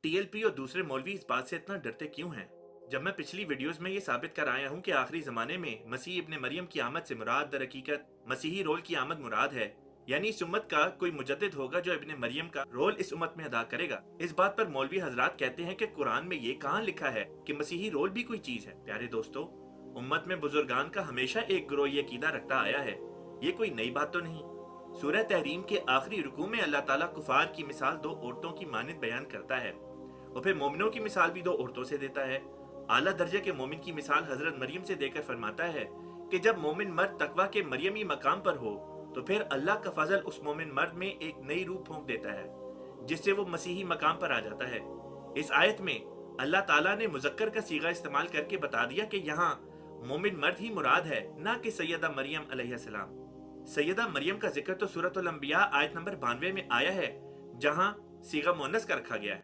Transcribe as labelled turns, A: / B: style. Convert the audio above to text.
A: TLP और दूसरे मौलवी इस बात से इतना डरते क्यों हैं? जब मैं पिछली वीडियोस में ये साबित कर आया हूँ कि आखिरी जमाने में मसीह इब्ने मरियम की आमद से मुराद दर हकीकत मसीही रोल की आमद मुराद है, यानी इस उम्मत का कोई मुजद्दिद होगा जो इब्ने मरियम का रोल इस उम्मत में अदा करेगा। इस बात पर मौलवी हजरात कहते हैं कि कुरान में ये कहाँ लिखा है कि मसीही रोल भी कोई चीज है। प्यारे दोस्तों, उम्मत में बुजुर्गान का हमेशा एक ग्रोह ये अकीदा रखता आया है, ये कोई नई बात तो नहीं। सूरह तहरीम के आखिरी रुकू में अल्लाह ताला कुफार की मिसाल दो औरतों की मानिंद बयान करता है और फिर मोमिनों की मिसाल भी दो औरतों से देता है। आला दर्जे के मोमिन की मिसाल हजरत मरियम से देकर फरमाता है कि जब मोमिन मर्द तकवा के मरियमी मकाम पर हो तो फिर अल्लाह का फजल उस मोमिन मर्द में एक नई रूह फूंक देता है जिससे वो मसीही मकाम पर आ जाता है। इस आयत में अल्लाह ताला ने मुजक्कर का सीगा इस्तेमाल करके बता दिया कि यहाँ मोमिन मर्द ही मुराद है, ना कि सैयदा मरियम अलैहिस्सलाम। सैयदा मरियम का जिक्र तो सूरतुल अंबिया आयत नंबर 92 में आया है, जहाँ सीगा मुअन्नस का रखा गया है।